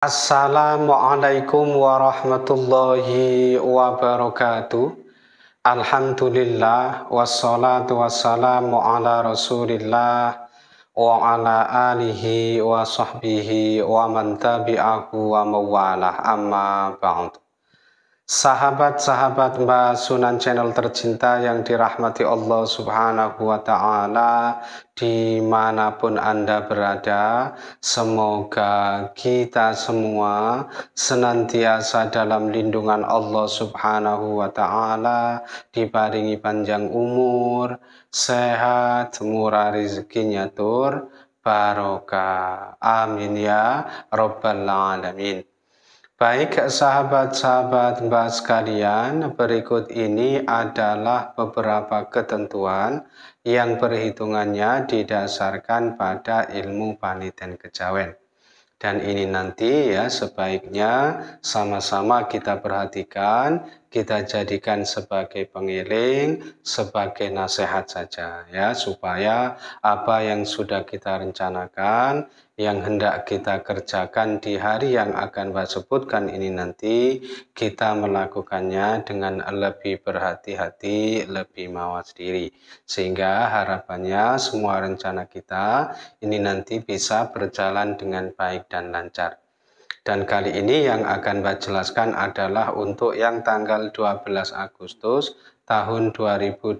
Assalamualaikum warahmatullahi wabarakatuh. Alhamdulillah wassalatu wassalamu ala Rasulillah wa ala alihi wa sahbihi wa man tabi'ahu wa mawalah amma ba'du. Sahabat-sahabat Mbak Sunan Channel tercinta yang dirahmati Allah Subhanahu wa Ta'ala, dimanapun Anda berada, semoga kita semua senantiasa dalam lindungan Allah Subhanahu wa Ta'ala, dibaringi panjang umur, sehat, murah rezekinya tur, barokah. Amin ya Rabbal Alamin. Baik sahabat-sahabat Mbak sekalian, berikut ini adalah beberapa ketentuan yang perhitungannya didasarkan pada ilmu panitian kejawen. Dan ini nanti ya sebaiknya sama-sama kita perhatikan, kita jadikan sebagai pengiling, sebagai nasihat saja ya, supaya apa yang sudah kita rencanakan, yang hendak kita kerjakan di hari yang akan Mbak sebutkan ini nanti, kita melakukannya dengan lebih berhati-hati, lebih mawas diri. Sehingga harapannya semua rencana kita ini nanti bisa berjalan dengan baik dan lancar. Dan kali ini yang akan Mbak jelaskan adalah untuk yang tanggal 12 Agustus tahun 2022.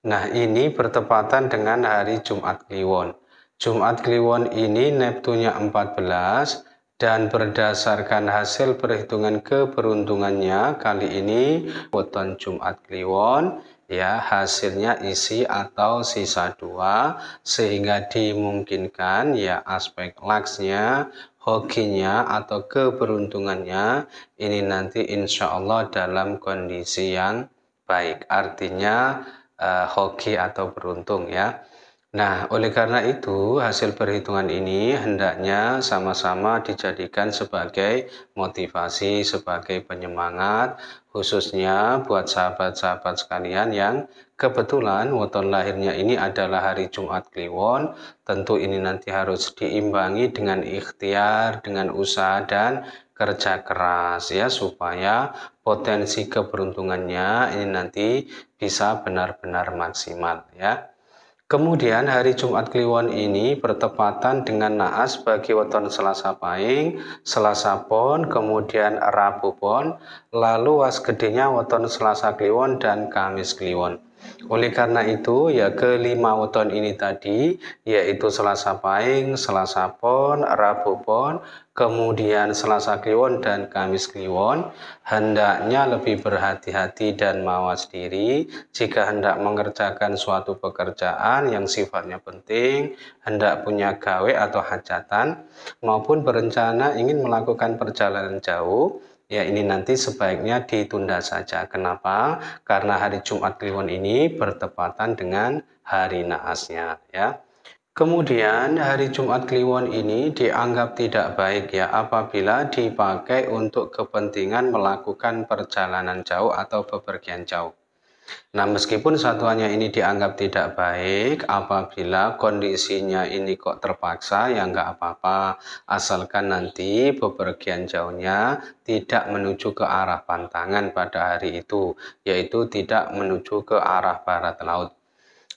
Nah, ini bertepatan dengan hari Jumat Kliwon. Jumat Kliwon ini Neptunya 14 dan berdasarkan hasil perhitungan keberuntungannya kali ini weton Jumat Kliwon ya hasilnya isi atau sisa 2 sehingga dimungkinkan ya aspek laksnya, hokinya atau keberuntungannya ini nanti insya Allah dalam kondisi yang baik, artinya hoki atau beruntung ya. Nah, oleh karena itu hasil perhitungan ini hendaknya sama-sama dijadikan sebagai motivasi, sebagai penyemangat, khususnya buat sahabat-sahabat sekalian yang kebetulan weton lahirnya ini adalah hari Jumat Kliwon. Tentu ini nanti harus diimbangi dengan ikhtiar, dengan usaha dan kerja keras ya, supaya potensi keberuntungannya ini nanti bisa benar-benar maksimal ya. Kemudian hari Jumat Kliwon ini bertepatan dengan naas bagi weton Selasa Pahing, Selasa Pon, kemudian Rabu Pon, lalu was gedenya weton Selasa Kliwon dan Kamis Kliwon. Oleh karena itu ya kelima weton ini tadi yaitu Selasa Pahing, Selasa Pon, Rabu Pon, kemudian Selasa Kliwon dan Kamis Kliwon hendaknya lebih berhati-hati dan mawas diri jika hendak mengerjakan suatu pekerjaan yang sifatnya penting, hendak punya gawe atau hajatan maupun berencana ingin melakukan perjalanan jauh. Ya ini nanti sebaiknya ditunda saja. Kenapa? Karena hari Jumat Kliwon ini bertepatan dengan hari naasnya ya. Kemudian hari Jumat Kliwon ini dianggap tidak baik ya apabila dipakai untuk kepentingan melakukan perjalanan jauh atau bepergian jauh. Nah, meskipun satuannya ini dianggap tidak baik, apabila kondisinya ini kok terpaksa, ya nggak apa-apa. Asalkan nanti bepergian jauhnya tidak menuju ke arah pantangan pada hari itu, yaitu tidak menuju ke arah barat laut.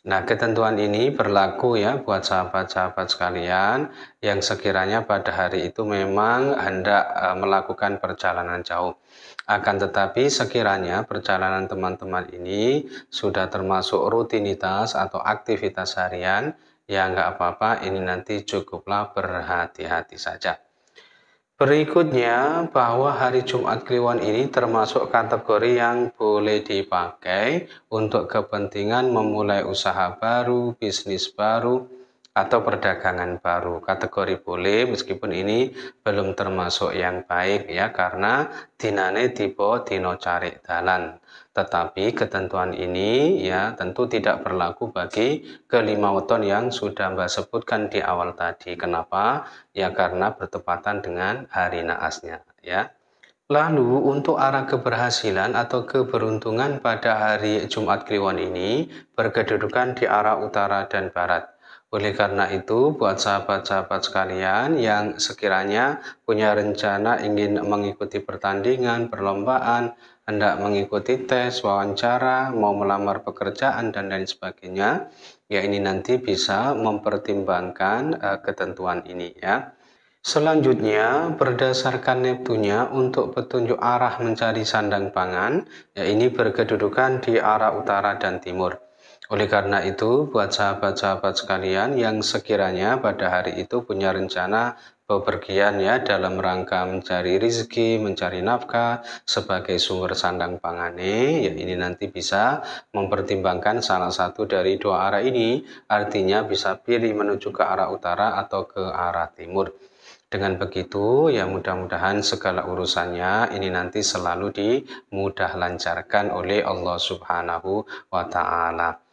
Nah, ketentuan ini berlaku ya buat sahabat-sahabat sekalian yang sekiranya pada hari itu memang hendak melakukan perjalanan jauh. Akan tetapi sekiranya perjalanan teman-teman ini sudah termasuk rutinitas atau aktivitas harian, ya nggak apa-apa, ini nanti cukuplah berhati-hati saja. Berikutnya, bahwa hari Jumat Kliwon ini termasuk kategori yang boleh dipakai untuk kepentingan memulai usaha baru, bisnis baru, atau perdagangan baru. Kategori boleh meskipun ini belum termasuk yang baik ya, karena dinane tiba dino cari dalan. Tetapi ketentuan ini ya tentu tidak berlaku bagi kelima weton yang sudah Mbak sebutkan di awal tadi. Kenapa? Ya karena bertepatan dengan hari naasnya ya. Lalu untuk arah keberhasilan atau keberuntungan pada hari Jumat Kliwon ini berkedudukan di arah utara dan barat. Oleh karena itu, buat sahabat-sahabat sekalian yang sekiranya punya rencana ingin mengikuti pertandingan, perlombaan, hendak mengikuti tes, wawancara, mau melamar pekerjaan, dan lain sebagainya, ya ini nanti bisa mempertimbangkan ketentuan ini ya. Selanjutnya, berdasarkan Neptunya untuk petunjuk arah mencari sandang pangan, ya ini berkedudukan di arah utara dan timur. Oleh karena itu, buat sahabat-sahabat sekalian yang sekiranya pada hari itu punya rencana bepergian ya dalam rangka mencari rezeki, mencari nafkah sebagai sumber sandang pangane, ya ini nanti bisa mempertimbangkan salah satu dari dua arah ini, artinya bisa pilih menuju ke arah utara atau ke arah timur. Dengan begitu, ya mudah-mudahan segala urusannya ini nanti selalu dimudah lancarkan oleh Allah Subhanahu wa Ta'ala.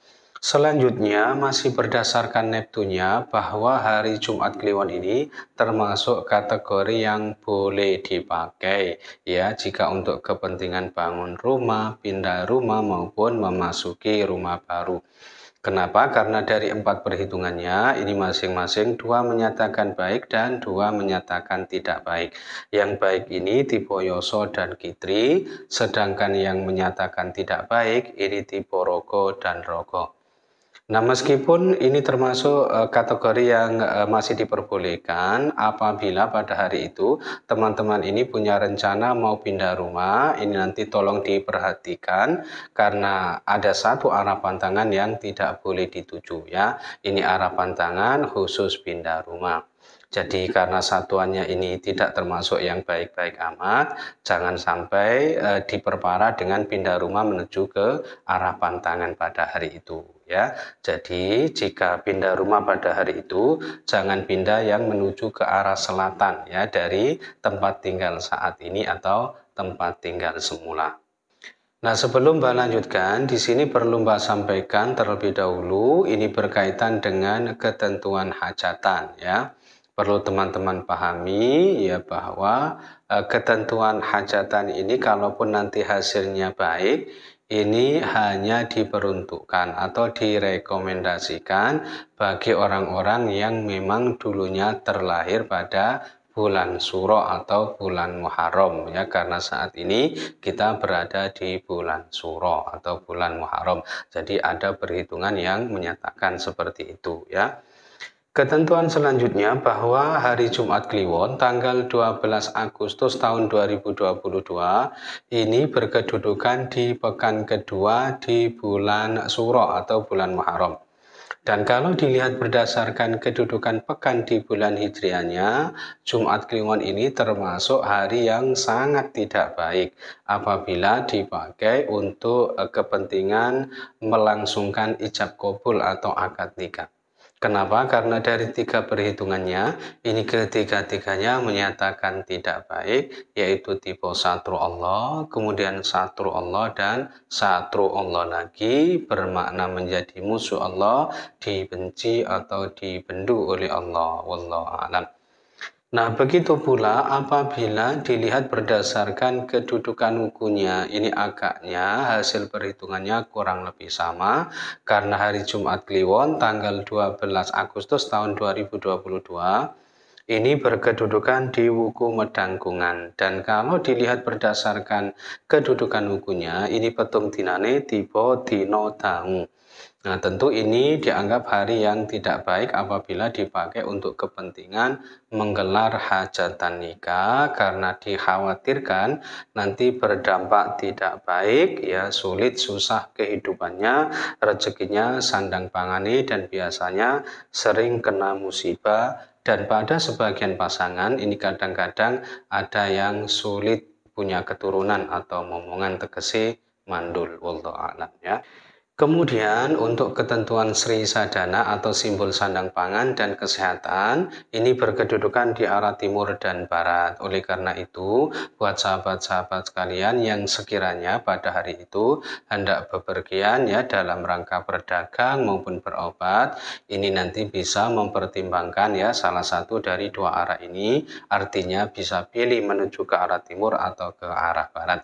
Selanjutnya, masih berdasarkan Neptunya bahwa hari Jumat Kliwon ini termasuk kategori yang boleh dipakai ya jika untuk kepentingan bangun rumah, pindah rumah maupun memasuki rumah baru. Kenapa? Karena dari 4 perhitungannya ini masing-masing 2 menyatakan baik dan 2 menyatakan tidak baik. Yang baik ini tipe Yoso dan Kitri, sedangkan yang menyatakan tidak baik ini tipe Rogo dan Rogo. Nah, meskipun ini termasuk kategori yang masih diperbolehkan apabila pada hari itu teman-teman ini punya rencana mau pindah rumah, ini nanti tolong diperhatikan karena ada satu arah pantangan yang tidak boleh dituju ya. Ini arah pantangan khusus pindah rumah. Jadi karena satuannya ini tidak termasuk yang baik-baik amat, jangan sampai diperparah dengan pindah rumah menuju ke arah pantangan pada hari itu ya. Jadi jika pindah rumah pada hari itu jangan pindah yang menuju ke arah selatan ya dari tempat tinggal saat ini atau tempat tinggal semula. Nah, sebelum Mbak lanjutkan, di sini perlu Mbak sampaikan terlebih dahulu ini berkaitan dengan ketentuan hajatan ya. Perlu teman-teman pahami ya bahwa ketentuan hajatan ini kalaupun nanti hasilnya baik, ini hanya diperuntukkan atau direkomendasikan bagi orang-orang yang memang dulunya terlahir pada bulan Suro atau bulan Muharram ya, karena saat ini kita berada di bulan Suro atau bulan Muharram. Jadi ada perhitungan yang menyatakan seperti itu ya. Ketentuan selanjutnya bahwa hari Jumat Kliwon tanggal 12 Agustus tahun 2022 ini berkedudukan di pekan kedua di bulan Suro atau bulan Muharram. Dan kalau dilihat berdasarkan kedudukan pekan di bulan Hijriahnya, Jumat Kliwon ini termasuk hari yang sangat tidak baik apabila dipakai untuk kepentingan melangsungkan ijab kabul atau akad nikah. Kenapa? Karena dari 3 perhitungannya, ini ketiga-tiganya menyatakan tidak baik, yaitu tipe satru Allah, kemudian satru Allah, dan satru Allah lagi, bermakna menjadi musuh Allah, dibenci atau dibendu oleh Allah. Wallahu a'lam. Nah, begitu pula apabila dilihat berdasarkan kedudukan wukunya, ini agaknya hasil perhitungannya kurang lebih sama karena hari Jumat Kliwon tanggal 12 Agustus tahun 2022 ini berkedudukan di wuku Medangkungan, dan kalau dilihat berdasarkan kedudukan wukunya, ini petung dinane tipe dino dangu. Nah, tentu ini dianggap hari yang tidak baik apabila dipakai untuk kepentingan menggelar hajatan nikah karena dikhawatirkan nanti berdampak tidak baik, ya sulit susah kehidupannya, rezekinya sandang pangani dan biasanya sering kena musibah, dan pada sebagian pasangan ini kadang-kadang ada yang sulit punya keturunan atau momongan tegese mandul. Wallahu a'lam ya. Kemudian untuk ketentuan Sri Sadana atau simbol sandang pangan dan kesehatan ini berkedudukan di arah timur dan barat. Oleh karena itu, buat sahabat-sahabat sekalian yang sekiranya pada hari itu hendak bepergian ya dalam rangka berdagang maupun berobat, ini nanti bisa mempertimbangkan ya salah satu dari dua arah ini, artinya bisa pilih menuju ke arah timur atau ke arah barat.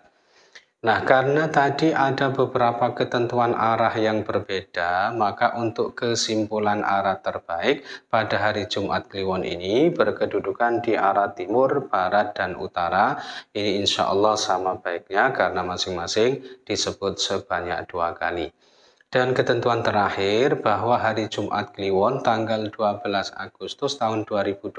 Nah, karena tadi ada beberapa ketentuan arah yang berbeda, maka untuk kesimpulan arah terbaik pada hari Jumat Kliwon ini berkedudukan di arah timur, barat, dan utara. Ini insya Allah sama baiknya karena masing-masing disebut sebanyak 2 kali. Dan ketentuan terakhir bahwa hari Jumat Kliwon tanggal 12 Agustus tahun 2022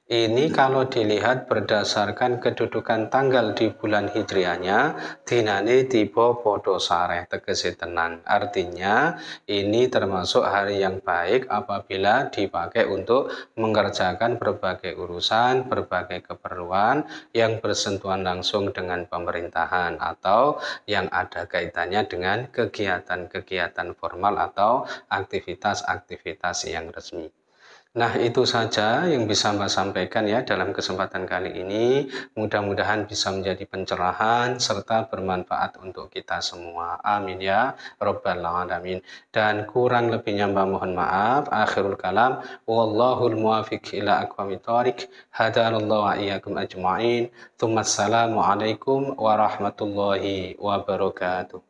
ini kalau dilihat berdasarkan kedudukan tanggal di bulan hijriahnya dinane tiba podo sareh tegese tenan. Artinya ini termasuk hari yang baik apabila dipakai untuk mengerjakan berbagai urusan, berbagai keperluan yang bersentuhan langsung dengan pemerintahan atau yang ada kaitannya dengan kegiatan-kegiatan formal atau aktivitas-aktivitas yang resmi. Nah, itu saja yang bisa Mbak sampaikan ya dalam kesempatan kali ini. Mudah-mudahan bisa menjadi pencerahan serta bermanfaat untuk kita semua. Amin ya Rabbal Alamin. Dan kurang lebihnya Mbak mohon maaf. Akhirul kalam. Wallahul muwafiq ila aqwamit thoriq. Hadanallahu wa iyyakum ajma'in. Tsummassalamu alaikum warahmatullahi wabarakatuh.